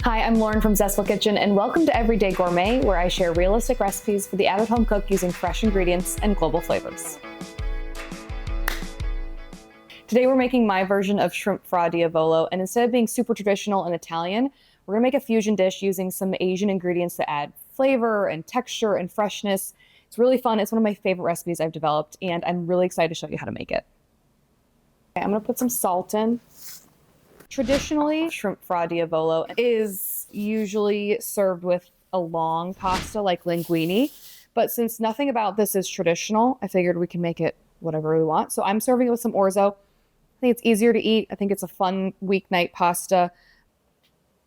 Hi, I'm Lauren from Zestful Kitchen, and welcome to Everyday Gourmet, where I share realistic recipes for the avid home cook using fresh ingredients and global flavors. Today we're making my version of shrimp fra diavolo, and instead of being super traditional and Italian, we're gonna make a fusion dish using some Asian ingredients that add flavor and texture and freshness. It's really fun. It's one of my favorite recipes I've developed, and I'm really excited to show you how to make it. Okay, I'm gonna put some salt in. Traditionally, shrimp fra diavolo is usually served with a long pasta like linguine, but since nothing about this is traditional, I figured we can make it whatever we want. So I'm serving it with some orzo. I think it's easier to eat. I think it's a fun weeknight pasta.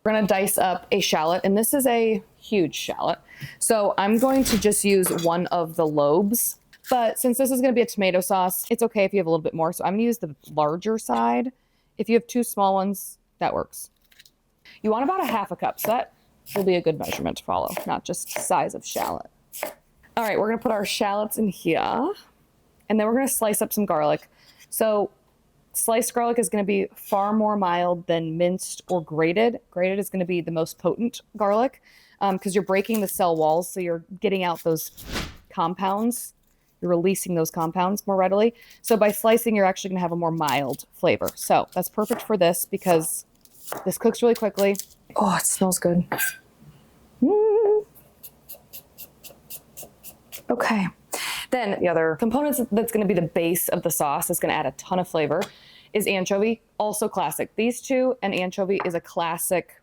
We're gonna dice up a shallot, and this is a huge shallot. So I'm going to just use one of the lobes, but since this is gonna be a tomato sauce, it's okay if you have a little bit more. So I'm gonna use the larger side. If you have two small ones, that works. You want about a half a cup, so that will be a good measurement to follow, not just size of shallot. All right, we're gonna put our shallots in here, and then we're gonna slice up some garlic. So sliced garlic is gonna be far more mild than minced or grated. Grated is gonna be the most potent garlic because you're breaking the cell walls, so you're getting out those compounds. You're releasing those compounds more readily. So by slicing, you're actually gonna have a more mild flavor. So that's perfect for this because this cooks really quickly. Oh, it smells good. Okay. Then the other components that's gonna be the base of the sauce that's gonna add a ton of flavor is anchovy, also classic. These two and anchovy is a classic.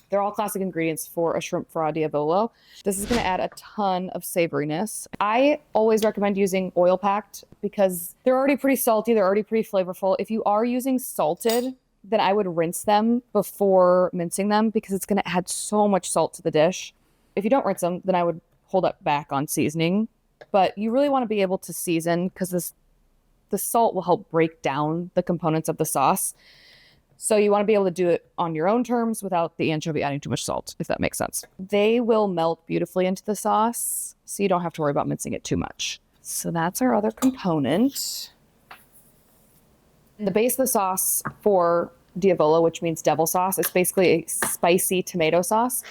They're all classic ingredients for a shrimp fra diavolo. This is gonna add a ton of savoriness. I always recommend using oil packed because they're already pretty salty, they're already pretty flavorful. If you are using salted, then I would rinse them before mincing them because it's gonna add so much salt to the dish. If you don't rinse them, then I would hold up back on seasoning. But you really wanna be able to season because the salt will help break down the components of the sauce. So you want to be able to do it on your own terms without the anchovy adding too much salt, if that makes sense. They will melt beautifully into the sauce, so you don't have to worry about mincing it too much. So that's our other component. The base of the sauce for diavolo, which means devil sauce, it's basically a spicy tomato sauce,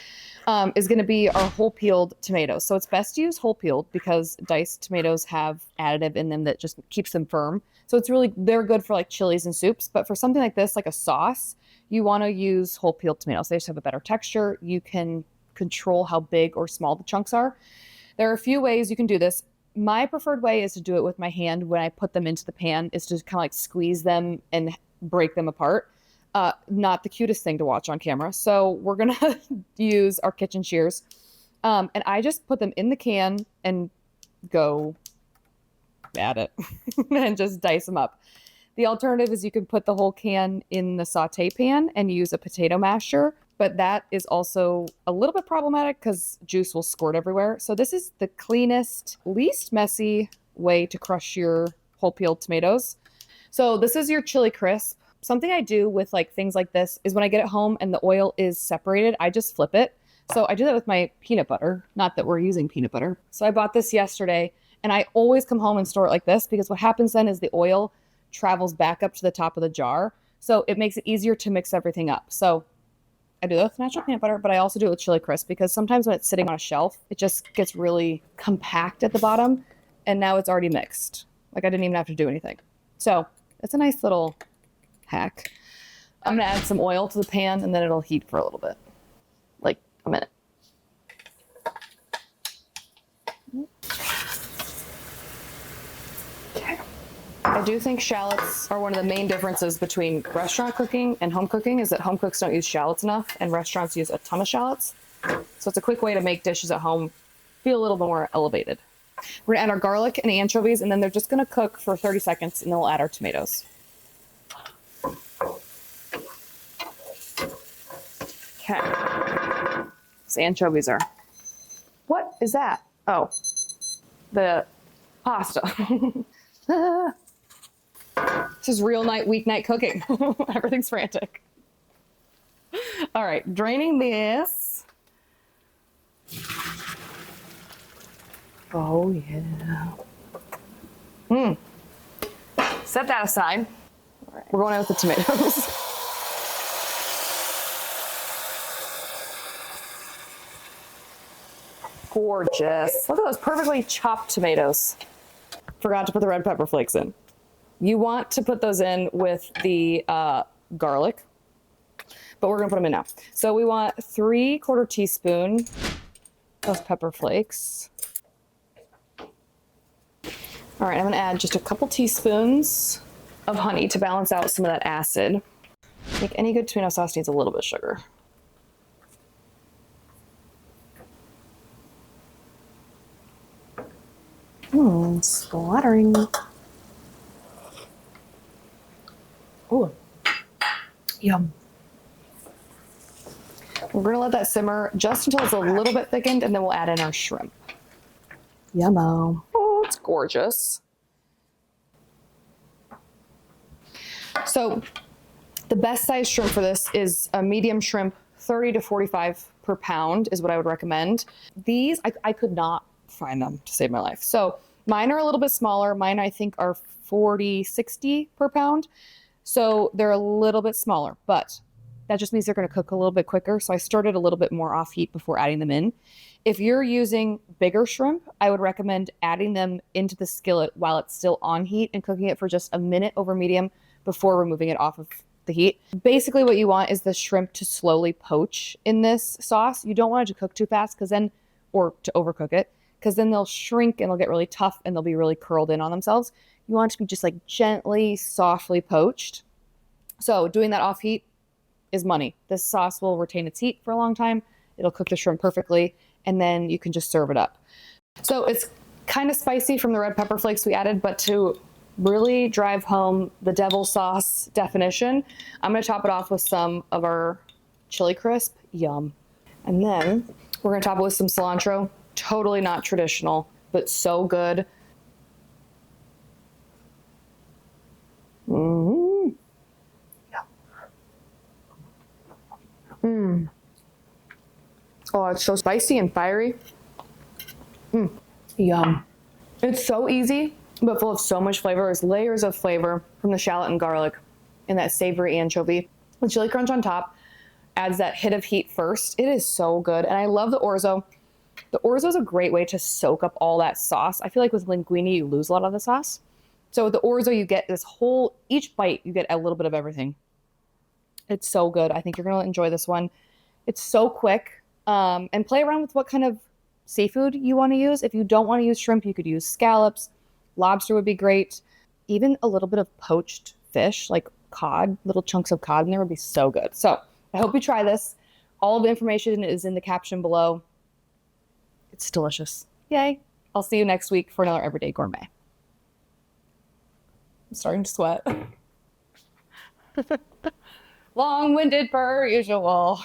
is going to be our whole peeled tomatoes. So it's best to use whole peeled because diced tomatoes have additive in them that just keeps them firm. So they're good for like chilies and soups, but for something like this, like a sauce, you want to use whole peeled tomatoes. They just have a better texture. You can control how big or small the chunks are. There are a few ways you can do this. My preferred way is to do it with my hand when I put them into the pan, is to kind of like squeeze them and break them apart. Not the cutest thing to watch on camera. So we're going to use our kitchen shears. And I just put them in the can and go at it and just dice them up. The alternative is you can put the whole can in the saute pan and use a potato masher, but that is also a little bit problematic because juice will squirt everywhere. So this is the cleanest, least messy way to crush your whole peeled tomatoes. So this is your chili crisp. Something I do with like things like this is when I get it home and the oil is separated, I just flip it. So I do that with my peanut butter, not that we're using peanut butter. So I bought this yesterday and I always come home and store it like this because what happens then is the oil travels back up to the top of the jar. So it makes it easier to mix everything up. So I do that with natural peanut butter, but I also do it with chili crisp because sometimes when it's sitting on a shelf, it just gets really compact at the bottom and now it's already mixed. Like I didn't even have to do anything. So it's a nice little hack. I'm gonna add some oil to the pan and then it'll heat for a little bit, like a minute. Okay. I do think shallots are one of the main differences between restaurant cooking and home cooking is that home cooks don't use shallots enough and restaurants use a ton of shallots. So it's a quick way to make dishes at home feel a little bit more elevated. We're gonna add our garlic and anchovies and then they're just gonna cook for 30 seconds and then we'll add our tomatoes. Okay. These anchovies are. What is that? Oh, the pasta. This is real weeknight cooking. Everything's frantic. All right, draining this. Oh yeah. Set that aside. All right, we're going out with the tomatoes. Gorgeous. Look at those perfectly chopped tomatoes. Forgot to put the red pepper flakes in. You want to put those in with the garlic, but we're gonna put them in now. So we want 3/4 teaspoon of pepper flakes. All right, I'm gonna add just a couple teaspoons of honey to balance out some of that acid. I think any good tomato sauce needs a little bit of sugar. Splattering. Ooh, yum. We're gonna let that simmer just until it's a little bit thickened, and then we'll add in our shrimp. Yummo. Oh, it's gorgeous. So the best size shrimp for this is a medium shrimp, 30 to 45 per pound is what I would recommend. These, I could not find them to save my life. So mine are a little bit smaller. Mine, I think, are 40, 60 per pound. So they're a little bit smaller, but that just means they're going to cook a little bit quicker. So I started a little bit more off heat before adding them in. If you're using bigger shrimp, I would recommend adding them into the skillet while it's still on heat and cooking it for just a minute over medium before removing it off of the heat. Basically what you want is the shrimp to slowly poach in this sauce. You don't want it to cook too fast or to overcook it, because then they'll shrink and they'll get really tough and they'll be really curled in on themselves. You want it to be just like gently, softly poached. So doing that off heat is money. This sauce will retain its heat for a long time. It'll cook the shrimp perfectly, and then you can just serve it up. So it's kind of spicy from the red pepper flakes we added, but to really drive home the devil sauce definition, I'm gonna top it off with some of our chili crisp. Yum. And then we're gonna top it with some cilantro. Totally not traditional, but so good. Mm-hmm. Yeah. Mm. Oh, it's so spicy and fiery. Mm. Yum. It's so easy, but full of so much flavor. There's layers of flavor from the shallot and garlic and that savory anchovy. The chili crunch on top adds that hit of heat first. It is so good. And I love the orzo. The orzo is a great way to soak up all that sauce. I feel like with linguine, you lose a lot of the sauce. So with the orzo, you get this whole, each bite, you get a little bit of everything. It's so good. I think you're going to enjoy this one. It's so quick. And play around with what kind of seafood you want to use. If you don't want to use shrimp, you could use scallops. Lobster would be great. Even a little bit of poached fish, like cod, little chunks of cod in there would be so good. So I hope you try this. All of the information is in the caption below. It's delicious. Yay. I'll see you next week for another Everyday Gourmet. I'm starting to sweat. Long-winded per usual.